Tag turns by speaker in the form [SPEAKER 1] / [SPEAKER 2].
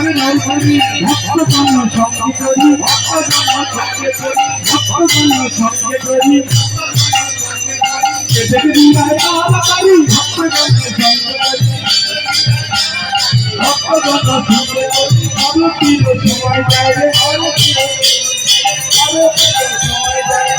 [SPEAKER 1] করে নাম করি ভক্ত জন সঙ্গে করি ভক্ত জন সঙ্গে করি ভক্ত জন সঙ্গে করি দেখে দিবাই পারি ভক্ত জন সঙ্গে করি ভক্ত জন সঙ্গে করি আরো তীর সময় যায় রে আরো তীর সময় যায়